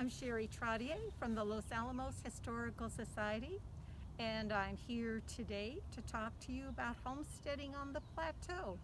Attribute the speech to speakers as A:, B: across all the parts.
A: I'm Cheri Trottier from the Los Alamos Historical Society, and I'm here today to talk to you about homesteading on the plateau.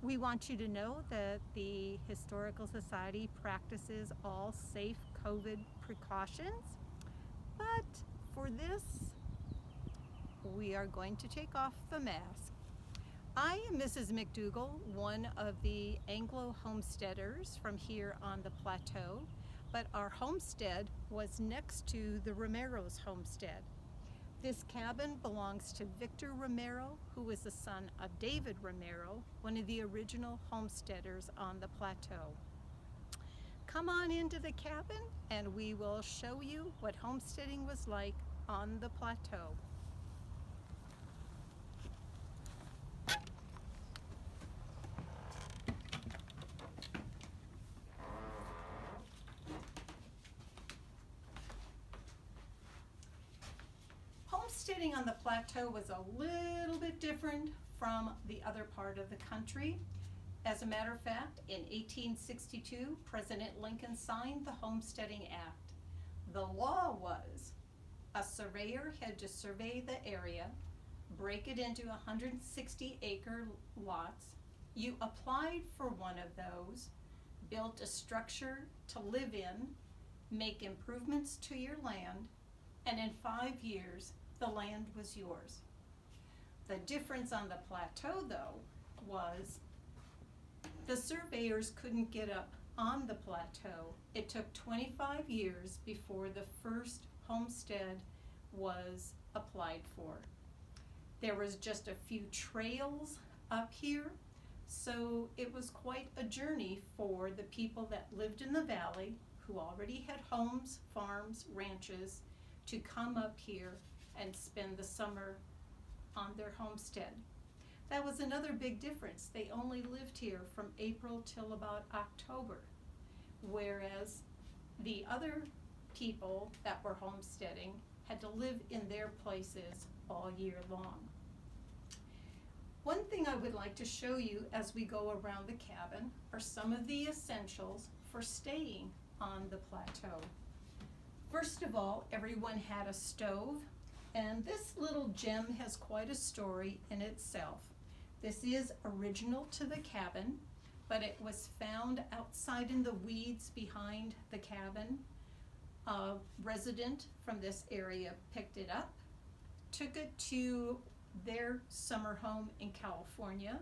A: We want you to know that the Historical Society practices all safe COVID precautions, but for this, we are going to take off the mask. I am Mrs. McDougal, one of the Anglo homesteaders from here on the plateau, but our homestead was next to the Romero's homestead. This cabin belongs to Victor Romero, who was the son of David Romero, one of the original homesteaders on the plateau. Come on into the cabin and we will show you what homesteading was like on the plateau. Homesteading on the plateau was a little bit different from the other part of the country. As a matter of fact, in 1862, President Lincoln signed the Homesteading Act. The law was a surveyor had to survey the area, break it into 160-acre lots. You applied for one of those, built a structure to live in, make improvements to your land, and in 5 years, the land was yours. The difference on the plateau, though, was the surveyors couldn't get up on the plateau. It took 25 years before the first homestead was applied for. There was just a few trails up here, so it was quite a journey for the people that lived in the valley, who already had homes, farms, ranches, to come up here and spend the summer on their homestead. That was another big difference. They only lived here from April till about October, whereas the other people that were homesteading had to live in their places all year long. One thing I would like to show you as we go around the cabin are some of the essentials for staying on the plateau. First of all, everyone had a stove. And this little gem has quite a story in itself. This is original to the cabin, but it was found outside in the weeds behind the cabin. A resident from this area picked it up, took it to their summer home in California,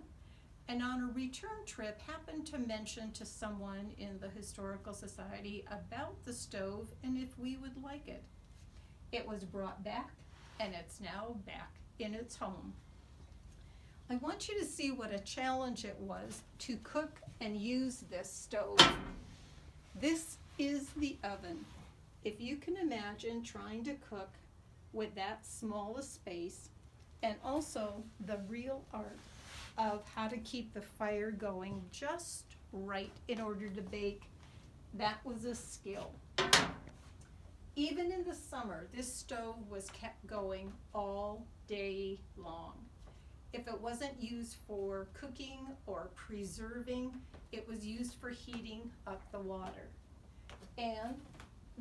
A: and on a return trip happened to mention to someone in the Historical Society about the stove and if we would like it. It was brought back, and it's now back in its home. I want you to see what a challenge it was to cook and use this stove. This is the oven. If you can imagine trying to cook with that small a space, and also the real art of how to keep the fire going just right in order to bake, that was a skill. Even in the summer, this stove was kept going all day long. If it wasn't used for cooking or preserving, it was used for heating up the water. And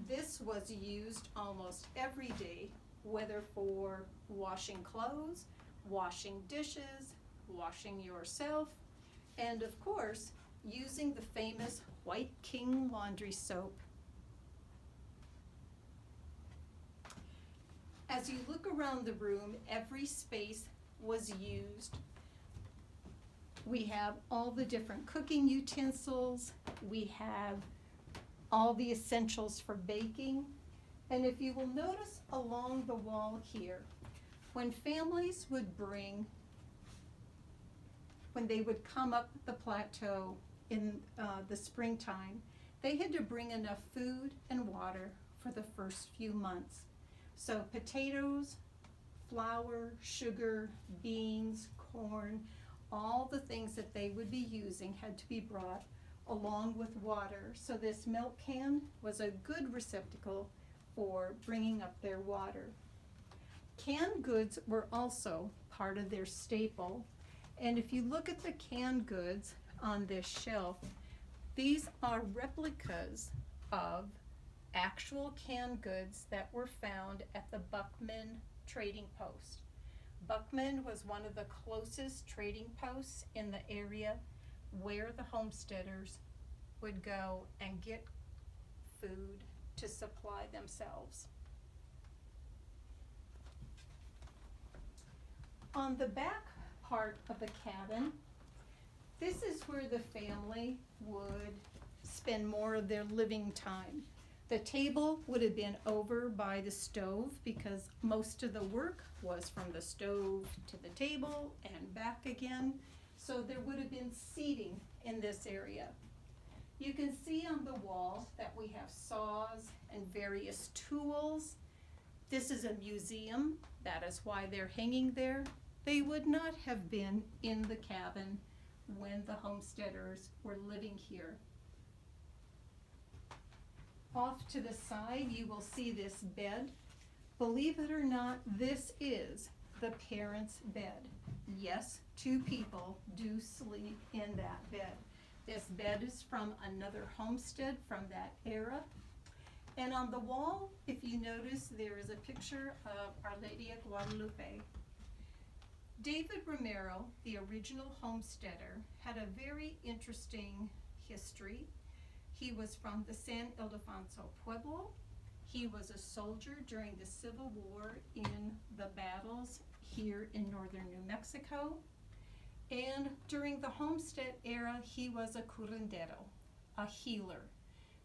A: this was used almost every day, whether for washing clothes, washing dishes, washing yourself, and of course, using the famous White King laundry soap. As you look around the room, every space was used. We have all the different cooking utensils. We have all the essentials for baking. And if you will notice along the wall here, when families would when they would come up the plateau in the springtime, they had to bring enough food and water for the first few months. So potatoes, flour, sugar, beans, corn, all the things that they would be using had to be brought along with water. So this milk can was a good receptacle for bringing up their water. Canned goods were also part of their staple. And if you look at the canned goods on this shelf, these are replicas of actual canned goods that were found at the Buckman trading post. Buckman was one of the closest trading posts in the area where the homesteaders would go and get food to supply themselves. On the back part of the cabin, this is where the family would spend more of their living time. The table would have been over by the stove because most of the work was from the stove to the table and back again. So there would have been seating in this area. You can see on the wall that we have saws and various tools. This is a museum. That is why they're hanging there. They would not have been in the cabin when the homesteaders were living here. Off to the side, you will see this bed. Believe it or not, this is the parents' bed. Yes, 2 people do sleep in that bed. This bed is from another homestead from that era. And on the wall, if you notice, there is a picture of Our Lady of Guadalupe. David Romero, the original homesteader, had a very interesting history. He was from the San Ildefonso Pueblo. He was a soldier during the Civil War in the battles here in northern New Mexico. And during the homestead era, he was a curandero, a healer.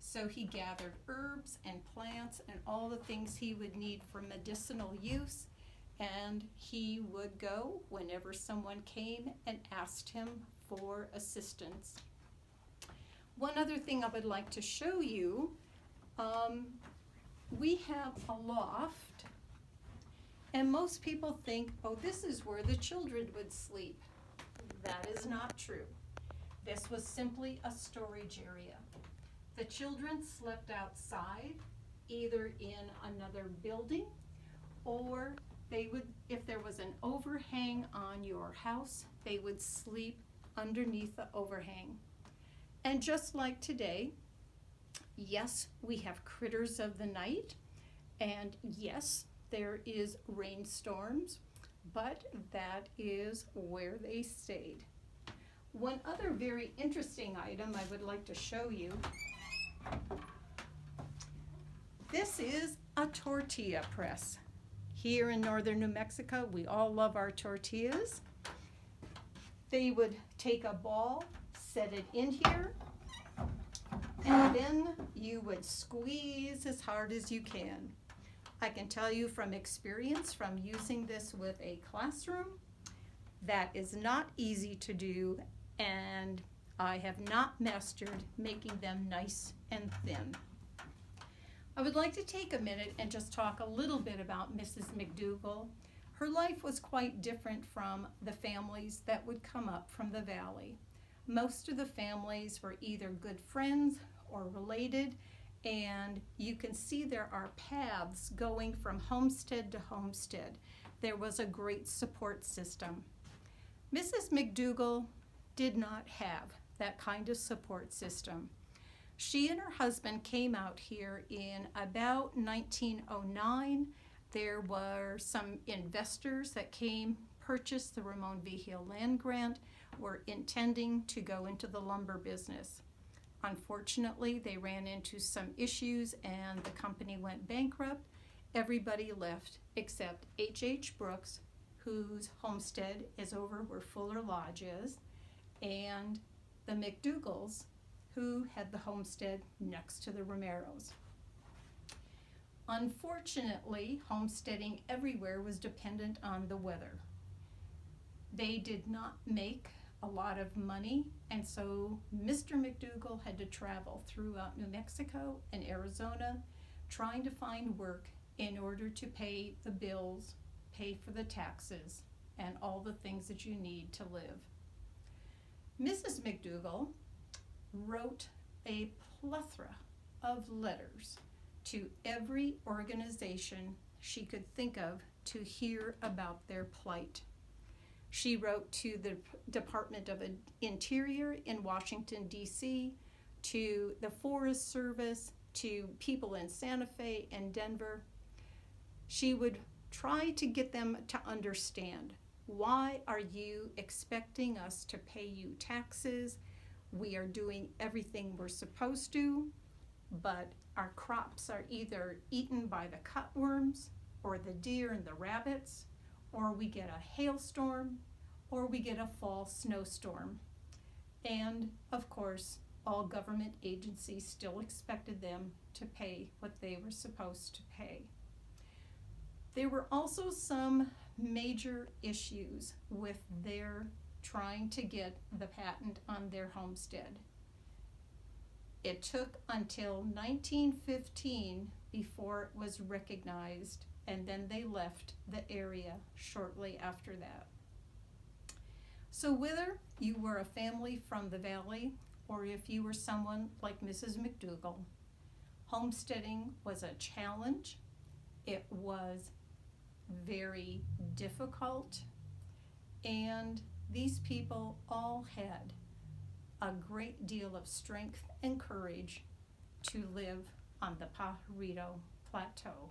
A: So he gathered herbs and plants and all the things he would need for medicinal use. And he would go whenever someone came and asked him for assistance. One other thing I would like to show you, we have a loft, and most people think, oh, this is where the children would sleep. That is not true. This was simply a storage area. The children slept outside, either in another building, or they would, if there was an overhang on your house, they would sleep underneath the overhang. And just like today, yes, we have critters of the night, and yes, there is rainstorms, but that is where they stayed. One other very interesting item I would like to show you. This is a tortilla press. Here in northern New Mexico, we all love our tortillas. They would take a ball, set it in here, and then you would squeeze as hard as you can. I can tell you from experience from using this with a classroom, that is not easy to do, and I have not mastered making them nice and thin. I would like to take a minute and just talk a little bit about Mrs. McDougal. Her life was quite different from the families that would come up from the valley. Most of the families were either good friends or related, and you can see there are paths going from homestead to homestead. There was a great support system. Mrs. McDougal did not have that kind of support system. She and her husband came out here in about 1909. There were some investors that came, purchased the Ramon Vigil land grant, were intending to go into the lumber business. Unfortunately, they ran into some issues and the company went bankrupt. Everybody left except H.H. Brooks, whose homestead is over where Fuller Lodge is, and the McDougals, who had the homestead next to the Romeros. Unfortunately, homesteading everywhere was dependent on the weather. They did not make a lot of money, and so Mr. McDougal had to travel throughout New Mexico and Arizona trying to find work in order to pay the bills, pay for the taxes, and all the things that you need to live. Mrs. McDougal wrote a plethora of letters to every organization she could think of to hear about their plight. She wrote to the Department of Interior in Washington, D.C., to the Forest Service, to people in Santa Fe and Denver, she would try to get them to understand, why are you expecting us to pay you taxes? We are doing everything we're supposed to, but our crops are either eaten by the cutworms or the deer and the rabbits, or we get a hailstorm, or we get a fall snowstorm. And of course, all government agencies still expected them to pay what they were supposed to pay. There were also some major issues with their trying to get the patent on their homestead. It took until 1915 before it was recognized, and then they left the area shortly after that. So whether you were a family from the valley or if you were someone like Mrs. McDougal, homesteading was a challenge. It was very difficult, and these people all had a great deal of strength and courage to live on the Pajarito Plateau.